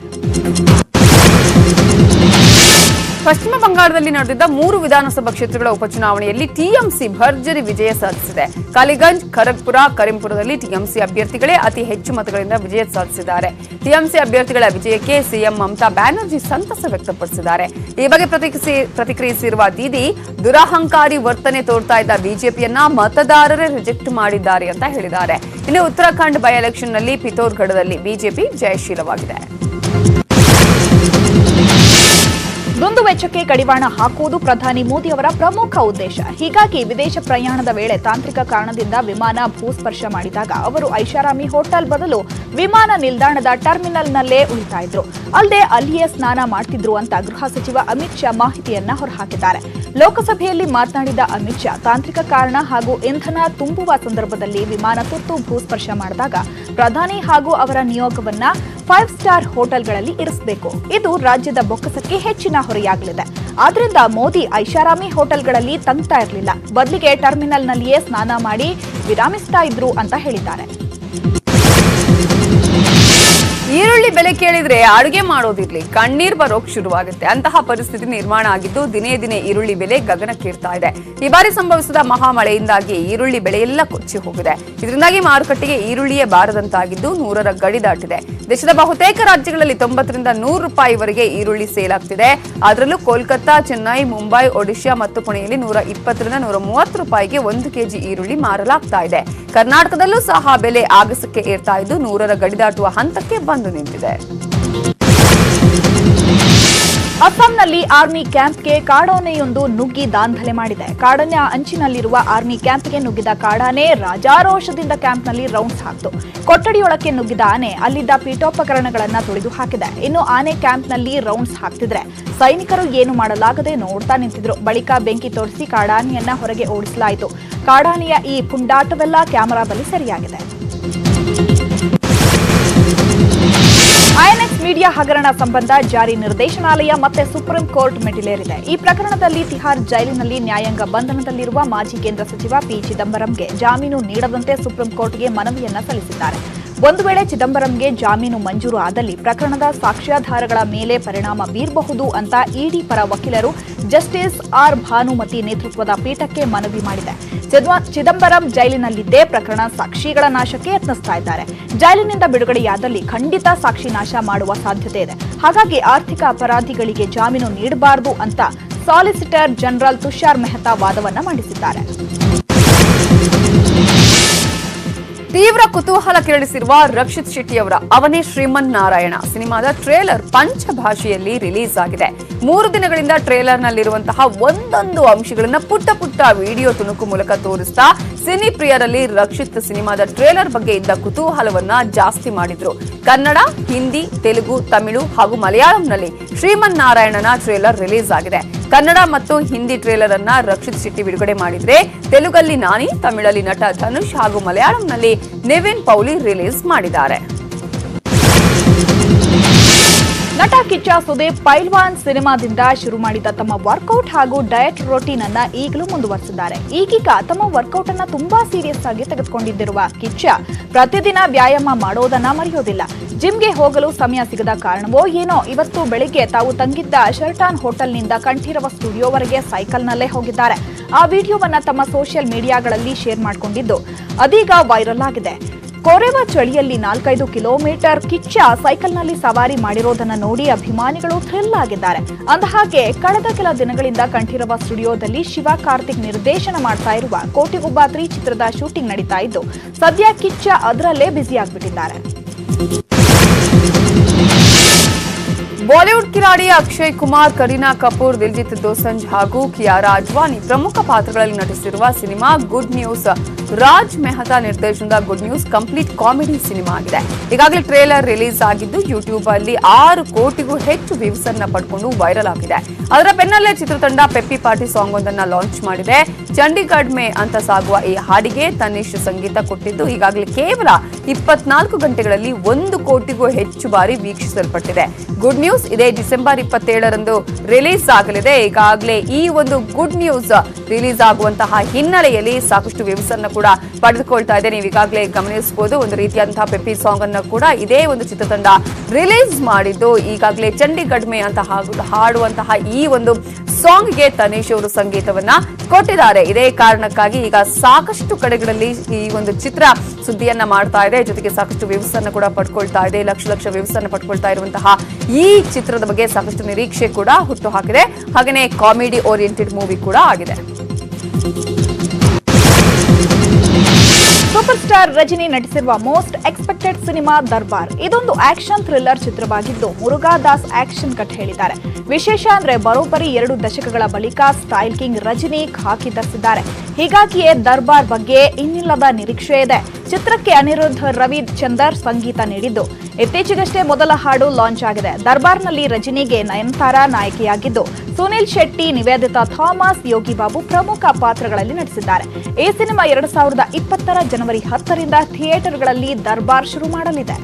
ಪಶ್ಚಿಮ ಬಂಗಾಳದಲ್ಲಿ ನಡೆದಿದ್ದ 3 ವಿಧಾನಸಭಾ ಕ್ಷೇತ್ರಗಳ ಉಪಚುನಾವಣೆಯಲ್ಲಿ ಟಿಎಂಸಿ ಭರ್ಜರಿ ವಿಜಯ ಸಾಧಿಸಿದೆ. ಕಾಲಿಗಂಜ್, ಖರಗ್ಪುರ, ಕರೀಂಪುರದಲ್ಲಿ ಟಿಎಂಸಿ ಅಭ್ಯರ್ಥಿಗಳೇ ಅತಿ ಹೆಚ್ಚು ಮತಗಳಿಂದ ವಿಜಯ ಸಾಧಿಸಿದ್ದಾರೆ. ಟಿಎಂಸಿ ಅಭ್ಯರ್ಥಿಗಳ ವಿಜಯಕ್ಕೆ ಸಿಎಂ ಮಮತಾ ಬ್ಯಾನರ್ಜಿ ಸಂತಸ ವ್ಯಕ್ತಪಡಿಸಿದ್ದಾರೆ. ಈ ಬಗ್ಗೆ ಪ್ರತಿಕ್ರಿಯಿಸಿರುವ ದೀದಿ, ದುರಹಂಕಾರಿ ವರ್ತನೆ ತೋರ್ತಾ ಇದ್ದ ಬಿಜೆಪಿಯನ್ನ ಮತದಾರರೇ ರಿಜೆಕ್ಟ್ ಮಾಡಿದ್ದಾರೆ ಅಂತ ಹೇಳಿದ್ದಾರೆ. ಇನ್ನು ಉತ್ತರಾಖಂಡ್ ಬೈ ಎಲೆಕ್ಷನ್ನಲ್ಲಿ ಪಿಥೋರ್ಗಢದಲ್ಲಿ ಬಿಜೆಪಿ ಜಯಶೀಲವಾಗಿದೆ. ದುಂದು ವೆಚ್ಚಕ್ಕೆ ಕಡಿವಾಣ ಹಾಕುವುದು ಪ್ರಧಾನಿ ಮೋದಿ ಅವರ ಪ್ರಮುಖ ಉದ್ದೇಶ. ಹೀಗಾಗಿ ವಿದೇಶ ಪ್ರಯಾಣದ ವೇಳೆ ತಾಂತ್ರಿಕ ಕಾರಣದಿಂದ ವಿಮಾನ ಭೂಸ್ಪರ್ಶ ಮಾಡಿದಾಗ ಅವರು ಐಷಾರಾಮಿ ಹೋಟೆಲ್ ಬದಲು ವಿಮಾನ ನಿಲ್ದಾಣದ ಟರ್ಮಿನಲ್ನಲ್ಲೇ ಉಳಿತಾ ಇದ್ರು. ಅಲ್ಲದೆ ಅಲ್ಲಿಯೇ ಸ್ನಾನ ಮಾಡ್ತಿದ್ರು ಅಂತ ಗೃಹ ಸಚಿವ ಅಮಿತ್ ಶಾ ಮಾಹಿತಿಯನ್ನ ಹೊರಹಾಕಿದ್ದಾರೆ. ಲೋಕಸಭೆಯಲ್ಲಿ ಮಾತನಾಡಿದ ಅಮಿತ್ ಶಾ, ತಾಂತ್ರಿಕ ಕಾರಣ ಹಾಗೂ ಇಂಧನ ತುಂಬುವ ಸಂದರ್ಭದಲ್ಲಿ ವಿಮಾನ ತುರ್ತು ಭೂಸ್ಪರ್ಶ ಮಾಡಿದಾಗ ಪ್ರಧಾನಿ ಹಾಗೂ ಅವರ ನಿಯೋಗವನ್ನ 5 ಸ್ಟಾರ್ ಹೋಟೆಲ್ಗಳಲ್ಲಿ ಇರಿಸಬೇಕು. ಇದು ರಾಜ್ಯದ ಬೊಕ್ಕಸಕ್ಕೆ ಹೆಚ್ಚಿನ ಹೊರೆಯಾಗಲಿದೆ. ಆದ್ರಿಂದ ಮೋದಿ ಐಷಾರಾಮಿ ಹೋಟೆಲ್ಗಳಲ್ಲಿ ತಂಗ್ತಾ ಇರಲಿಲ್ಲ, ಬದಲಿಗೆ ಟರ್ಮಿನಲ್ನಲ್ಲಿಯೇ ಸ್ನಾನ ಮಾಡಿ ವಿರಾಮಿಸ್ತಾ ಇದ್ರು ಅಂತ ಹೇಳಿದ್ದಾರೆ. ಈರುಳ್ಳಿ ಬೆಲೆ ಕೇಳಿದ್ರೆ ಅಡುಗೆ ಮಾಡೋದಿರ್ಲಿ ಕಣ್ಣೀರ್ ಬರೋಕ್ ಶುರುವಾಗುತ್ತೆ. ಅಂತಹ ಪರಿಸ್ಥಿತಿ ನಿರ್ಮಾಣ ಆಗಿದ್ದು ದಿನೇ ದಿನೇ ಈರುಳ್ಳಿ ಬೆಲೆ ಗಗನಕ್ಕೇರ್ತಾ ಇದೆ. ಈ ಬಾರಿ ಸಂಭವಿಸಿದ ಮಹಾಮಳೆಯಿಂದಾಗಿ ಈರುಳ್ಳಿ ಬೆಲೆ ಎಲ್ಲ ಕೊಚ್ಚಿ ಹೋಗಿದೆ. ಇದರಿಂದಾಗಿ ಮಾರುಕಟ್ಟೆಗೆ ಈರುಳ್ಳಿಯೇ ಬಾರದಂತಾಗಿದ್ದು 100ರ ಗಡಿ ದಾಟಿದೆ. ದೇಶದ ಬಹುತೇಕ ರಾಜ್ಯಗಳಲ್ಲಿ 90 ರಿಂದ 100 ರೂಪಾಯಿವರೆಗೆ ಈರುಳ್ಳಿ ಸೇಲ್ ಆಗ್ತಿದೆ. ಅದರಲ್ಲೂ ಕೋಲ್ಕತ್ತಾ, ಚೆನ್ನೈ, ಮುಂಬೈ, ಒಡಿಶಾ ಮತ್ತು ಪುಣೆಯಲ್ಲಿ 120 ರಿಂದ 130 ರೂಪಾಯಿಗೆ 1 ಕೆಜಿ ಈರುಳ್ಳಿ ಮಾರಲಾಗ್ತಾ ಇದೆ. ಕರ್ನಾಟಕದಲ್ಲೂ ಸಹ ಬೆಲೆ ಆಗಸಕ್ಕೆ ಏರ್ತಾ ಇದ್ದು 100ರ ಗಡಿ ದಾಟುವ ಹಂತಕ್ಕೆ ಬಂದು ನಿಂತಿದೆ. ಅಸ್ಸಾಂನಲ್ಲಿ ಆರ್ಮಿ ಕ್ಯಾಂಪ್ಗೆ ಕಾಡಾನೆಯೊಂದು ನುಗ್ಗಿ ದಾಂಧಲೆ ಮಾಡಿದೆ. ಕಾಡಾನೆ ಅಂಚಿನಲ್ಲಿರುವ ಆರ್ಮಿ ಕ್ಯಾಂಪ್ಗೆ ನುಗ್ಗಿದ ಕಾಡಾನೆ ರಾಜಾರೋಷದಿಂದ ಕ್ಯಾಂಪ್ನಲ್ಲಿ ರೌಂಡ್ಸ್ ಹಾಕಿತು. ಕೊಠಡಿಯೊಳಕ್ಕೆ ನುಗ್ಗಿದ ಆನೆ ಅಲ್ಲಿದ್ದ ಪೀಠೋಪಕರಣಗಳನ್ನ ತುಳಿದು ಹಾಕಿದೆ. ಇನ್ನು ಆನೆ ಕ್ಯಾಂಪ್ನಲ್ಲಿ ರೌಂಡ್ಸ್ ಹಾಕ್ತಿದ್ರೆ ಸೈನಿಕರು ಏನು ಮಾಡಲಾಗದೆ ನೋಡ್ತಾ ನಿಂತಿದ್ರು. ಬಳಿಕ ಬೆಂಕಿ ತೋರಿಸಿ ಕಾಡಾನೆಯನ್ನ ಹೊರಗೆ ಓಡಿಸಲಾಯಿತು. ಕಾಡಾನೆಯ ಈ ಪುಂಡಾಟವೆಲ್ಲ ಕ್ಯಾಮೆರಾದಲ್ಲಿ ಸೆರೆಯಾಗಿದೆ. ಐಎನ್ಎಕ್ಸ್ ಮೀಡಿಯಾ ಹಗರಣ ಸಂಬಂಧ ಜಾರಿ ನಿರ್ದೇಶನಾಲಯ ಮತ್ತೆ ಸುಪ್ರೀಂ ಕೋರ್ಟ್ ಮೆಟ್ಟಿಲೇರಿದೆ. ಈ ಪ್ರಕರಣದಲ್ಲಿ ತಿಹಾರ್ ಜೈಲಿನಲ್ಲಿ ನ್ಯಾಯಾಂಗ ಬಂಧನದಲ್ಲಿರುವ ಮಾಜಿ ಕೇಂದ್ರ ಸಚಿವ ಪಿ ಚಿದಂಬರಂಗೆ ಜಾಮೀನು ನೀಡದಂತೆ ಸುಪ್ರೀಂ ಕೋರ್ಟ್ಗೆ ಮನವಿಯನ್ನ ಸಲ್ಲಿಸಿದ್ದಾರೆ. ಒಂದು ವೇಳೆ ಚಿದಂಬರಂಗೆ ಜಾಮೀನು ಮಂಜೂರು ಆದಲ್ಲಿ ಪ್ರಕರಣದ ಸಾಕ್ಷ್ಯಾಧಾರಗಳ ಮೇಲೆ ಪರಿಣಾಮ ಬೀರಬಹುದು ಅಂತ ಇಡಿ ಪರ ವಕೀಲರು ಜಸ್ಟಿಸ್ ಆರ್ ಭಾನುಮತಿ ನೇತೃತ್ವದ ಪೀಠಕ್ಕೆ ಮನವಿ ಮಾಡಿದೆ. ಚಿದಂಬರಂ ಜೈಲಿನಲ್ಲಿದ್ದೇ ಪ್ರಕರಣ ಸಾಕ್ಷಿಗಳ ನಾಶಕ್ಕೆ ಯತ್ನಿಸ್ತಾ ಇದ್ದಾರೆ. ಜೈಲಿನಿಂದ ಬಿಡುಗಡೆಯಾದಲ್ಲಿ ಖಂಡಿತ ಸಾಕ್ಷಿ ನಾಶ ಮಾಡುವ ಸಾಧ್ಯತೆ ಇದೆ. ಹಾಗಾಗಿ ಆರ್ಥಿಕ ಅಪರಾಧಿಗಳಿಗೆ ಜಾಮೀನು ನೀಡಬಾರದು ಅಂತ ಸಾಲಿಸಿಟರ್ ಜನರಲ್ ತುಷಾರ್ ಮೆಹ್ತಾ ವಾದವನ್ನ ಮಂಡಿಸಿದ್ದಾರೆ. ತೀವ್ರ ಕುತೂಹಲ ಕೆರಳಿಸಿರುವ ರಕ್ಷಿತ್ ಶೆಟ್ಟಿ ಅವರ ಅವನೇ ಶ್ರೀಮನ್ ನಾರಾಯಣ ಸಿನಿಮಾದ ಟ್ರೇಲರ್ ಪಂಚಭಾಷೆಯಲ್ಲಿ ರಿಲೀಸ್ ಆಗಿದೆ. 3 ದಿನಗಳಿಂದ ಟ್ರೇಲರ್ನಲ್ಲಿರುವಂತಹ ಒಂದೊಂದು ಅಂಶಗಳನ್ನ ಪುಟ್ಟ ಪುಟ್ಟ ವಿಡಿಯೋ ತುಣುಕು ಮೂಲಕ ತೋರಿಸ್ತಾ ಸಿನಿ ಪ್ರಿಯರಲ್ಲಿ ರಕ್ಷಿತ್ ಸಿನಿಮಾದ ಟ್ರೇಲರ್ ಬಗ್ಗೆ ಇದ್ದ ಕುತೂಹಲವನ್ನ ಜಾಸ್ತಿ ಮಾಡಿದ್ರು. ಕನ್ನಡ, ಹಿಂದಿ, ತೆಲುಗು, ತಮಿಳು ಹಾಗೂ ಮಲಯಾಳಂನಲ್ಲಿ ಶ್ರೀಮನ್ ನಾರಾಯಣನ ಟ್ರೇಲರ್ ರಿಲೀಸ್ ಆಗಿದೆ. ಕನ್ನಡ ಮತ್ತು ಹಿಂದಿ ಟ್ರೇಲರ್ ಅನ್ನ ರಕ್ಷಿತ್ ಶೆಟ್ಟಿ ಬಿಡುಗಡೆ ಮಾಡಿದ್ರೆ, ತೆಲುಗಲ್ಲಿ ನಾನಿ, ತಮಿಳಲ್ಲಿ ನಟ ಧನುಷ್ ಹಾಗೂ ಮಲಯಾಳಂನಲ್ಲಿ ನಿವಿನ್ ಪೌಲಿ ರಿಲೀಸ್ ಮಾಡಿದ್ದಾರೆ. ನಟ ಕಿಚ್ಚ ಸುದೀಪ್ ಪೈಲ್ವಾನ್ ಸಿನಿಮಾದಿಂದ ಶುರು ಮಾಡಿದ ತಮ್ಮ ವರ್ಕೌಟ್ ಹಾಗೂ ಡಯಟ್ ರೊಟೀನ್ ಅನ್ನ ಈಗಲೂ ಮುಂದುವರೆಸಿದ್ದಾರೆ. ಈಗೀಗ ತಮ್ಮ ವರ್ಕೌಟ್ ಅನ್ನ ತುಂಬಾ ಸೀರಿಯಸ್ ಆಗಿ ತೆಗೆದುಕೊಂಡಿದ್ದಿರುವ ಕಿಚ್ಚ ಪ್ರತಿದಿನ ವ್ಯಾಯಾಮ ಮಾಡೋದನ್ನ ಮರೆಯೋದಿಲ್ಲ. ಜಿಮ್ಗೆ ಹೋಗಲು ಸಮಯ ಸಿಗದ ಕಾರಣವೋ ಏನೋ ಇವತ್ತು ಬೆಳಿಗ್ಗೆ ತಾವು ತಂಗಿದ್ದ ಶರ್ಟಾನ್ ಹೋಟೆಲ್ನಿಂದ ಕಂಠೀರವ ಸ್ಟುಡಿಯೋವರೆಗೆ ಸೈಕಲ್ನಲ್ಲೇ ಹೋಗಿದ್ದಾರೆ. ಆ ವಿಡಿಯೋವನ್ನ ತಮ್ಮ ಸೋಷಿಯಲ್ ಮೀಡಿಯಾಗಳಲ್ಲಿ ಶೇರ್ ಮಾಡಿಕೊಂಡಿದ್ದು ಅದೀಗ ವೈರಲ್ ಆಗಿದೆ. ಕೊರೆವ ಚಳಿಯಲ್ಲಿ 4-5 ಕಿಲೋಮೀಟರ್ ಕಿಚ್ಚ ಸೈಕಲ್ನಲ್ಲಿ ಸವಾರಿ ಮಾಡಿರೋದನ್ನ ನೋಡಿ ಅಭಿಮಾನಿಗಳು ಥ್ರಿಲ್ ಆಗಿದ್ದಾರೆ. ಅಂದಹಾಗೆ ಕಳೆದ ಕೆಲ ದಿನಗಳಿಂದ ಕಂಠೀರವ ಸ್ಟುಡಿಯೋದಲ್ಲಿ ಶಿವ ಕಾರ್ತಿಕ್ ನಿರ್ದೇಶನ ಮಾಡ್ತಾ ಇರುವ ಕೋಟಿಗೊಬ್ಬ 3 ಚಿತ್ರದ ಶೂಟಿಂಗ್ ನಡೀತಾ ಇದ್ದು ಸದ್ಯ ಕಿಚ್ಚ ಅದರಲ್ಲೇ ಬ್ಯುಸಿ ಆಗ್ಬಿಟ್ಟಿದ್ದಾರೆ. ಬಾಲಿವುಡ್ ಕಿರಾಡಿ ಅಕ್ಷಯ್ ಕುಮಾರ್, ಕರೀನಾ ಕಪೂರ್, ದಿಲ್ಜಿತ್ ದೋಸಂಜ್ ಹಾಗೂ ಕಿಯಾರಾ ಅಡ್ವಾಣಿ ಪ್ರಮುಖ ಪಾತ್ರಗಳಲ್ಲಿ ನಟಿಸಿರುವ cinema good news. Raj Mehta ನಿರ್ದೇಶನದ good news complete comedy cinema ಆಗಿದೆ. ಈಗಾಗಲೇ ಟ್ರೇಲರ್ ರಿಲೀಸ್ ಆಗಿದ್ದು ಯೂಟ್ಯೂಬ್ ಅಲ್ಲಿ 6 ಕೋಟಿಗೂ ಹೆಚ್ಚು ವ್ಯೂಸ್ ಅನ್ನ ಪಡ್ಕೊಂಡು ವೈರಲ್ ಆಗಿದೆ. ಅದರ ಬೆನ್ನಲ್ಲೇ ಚಿತ್ರತಂಡ ಪೆಪ್ಪಿ ಪಾರ್ಟಿ ಸಾಂಗ್ ಒಂದನ್ನ ಲಾಂಚ್ ಮಾಡಿದೆ. ಚಂಡೀಗಢ್ ಮೇ ಅಂತ ಸಾಗುವ ಈ ಹಾಡಿಗೆ ತನಿಷ್ ಸಂಗೀತ ಕೊಟ್ಟಿದ್ದು ಈಗಾಗಲೇ ಕೇವಲ 24 ಗಂಟೆಗಳಲ್ಲಿ 1 ಕೋಟಿಗೂ ಹೆಚ್ಚು ಬಾರಿ ವೀಕ್ಷಿಸಲ್ಪಟ್ಟಿದೆ. ಗುಡ್ ನ್ಯೂಸ್ ಇದೇ ಡಿಸೆಂಬರ್ 27ರಂದು ರಿಲೀಸ್ ಆಗಲಿದೆ. ಈಗಾಗಲೇ ಈ ಒಂದು ಗುಡ್ ನ್ಯೂಸ್ ರಿಲೀಸ್ ಆಗುವಂತಹ ಹಿನ್ನೆಲೆಯಲ್ಲಿ ಸಾಕಷ್ಟು ವ್ಯೂಸ್ ಅನ್ನು ಕೂಡ ಪಡೆದುಕೊಳ್ತಾ ಇದೆ. ನೀವು ಈಗಾಗಲೇ ಗಮನಿಸಬಹುದು, ಒಂದು ರೀತಿಯಾದಂತಹ ಪೆಪ್ಪಿ ಸಾಂಗ್ ಅನ್ನು ಕೂಡ ಇದೇ ಒಂದು ಚಿತ್ರತಂಡ ರಿಲೀಸ್ ಮಾಡಿದ್ದು ಈಗಾಗಲೇ ಚಂಡೀಗಢ್ ಮೇ ಅಂತ ಹಾಡುವಂತಹ ಈ ಒಂದು ಸಾಂಗ್ಗೆ ತನಿಷ್ ಅವರು ಸಂಗೀತವನ್ನ ಕೊಟ್ಟಿದ್ದಾರೆ. ಇದೇ ಕಾರಣಕ್ಕಾಗಿ ಈಗ ಸಾಕಷ್ಟು ಕಡೆಗಳಲ್ಲಿ ಈ ಒಂದು ಚಿತ್ರ ಸುದ್ದಿಯನ್ನ ಮಾಡ್ತಾ ಇದೆ. ಜೊತೆಗೆ ಸಾಕಷ್ಟು ವ್ಯೂಸ್ ಅನ್ನು ಕೂಡ ಪಡ್ಕೊಳ್ತಾ ಇದೆ. ಲಕ್ಷ ವ್ಯೂಸ್ ಅನ್ನು ಪಡ್ಕೊಳ್ತಾ ಇರುವಂತಹ ಈ ಚಿತ್ರದ ಬಗ್ಗೆ ಸಾಕಷ್ಟು ನಿರೀಕ್ಷೆ ಕೂಡ ಹುಟ್ಟು ಹಾಕಿದೆ. ಹಾಗೆಯೇ ಕಾಮಿಡಿ ಓರಿಯೆಂಟೆಡ್ ಮೂವಿ ಕೂಡ ಆಗಿದೆ. ಸೂಪರ್ ಸ್ಟಾರ್ ರಜನಿ ನಟಿಸಿರುವ ಮೋಸ್ಟ್ ಎಕ್ಸ್ಪೆಕ್ಟೆಡ್ ಸಿನಿಮಾ ದರ್ಬಾರ್. ಇದೊಂದು ಆಕ್ಷನ್ ಥ್ರಿಲ್ಲರ್ ಚಿತ್ರವಾಗಿದ್ದು ಮುರುಘಾದಾಸ್ ಆಕ್ಷನ್ ಕಟ್ ಹೇಳಿದ್ದಾರೆ. ವಿಶೇಷ ಅಂದ್ರೆ ಬರೋಬ್ಬರಿ 2 ದಶಕಗಳ ಬಳಿಕ ಸ್ಟೈಲ್ ಕಿಂಗ್ ರಜನಿ ಖಾಕಿ ಧರಿಸಿದ್ದಾರೆ. ಹೀಗಾಗಿಯೇ ದರ್ಬಾರ್ ಬಗ್ಗೆ ಇನ್ನಿಲ್ಲದ ನಿರೀಕ್ಷೆ ಇದೆ. ಚಿತ್ರಕ್ಕೆ ಅನಿರುದ್ಧ್ ರವಿಚಂದರ್ ಸಂಗೀತ ನೀಡಿದ್ದು ಇತ್ತೀಚೆಗಷ್ಟೇ ಮೊದಲ ಹಾಡು ಲಾಂಚ್ ಆಗಿದೆ. ದರ್ಬಾರ್ನಲ್ಲಿ ರಜನಿಗೆ ನಯನತಾರಾ ನಾಯಕಿಯಾಗಿದ್ದು ಸುನಿಲ್ ಶೆಟ್ಟಿ, ನಿವೇದಿತಾ ಥಾಮಸ್, ಯೋಗಿ ಬಾಬು ಪ್ರಮುಖ ಪಾತ್ರಗಳಲ್ಲಿ ನಟಿಸಿದ್ದಾರೆ. ಈ ಸಿನಿಮಾ 2020ರ ಜನವರಿ 10ರಿಂದ ಥಿಯೇಟರ್ಗಳಲ್ಲಿ ದರ್ಬಾರ್ ಶುರು ಮಾಡಲಿದೆ.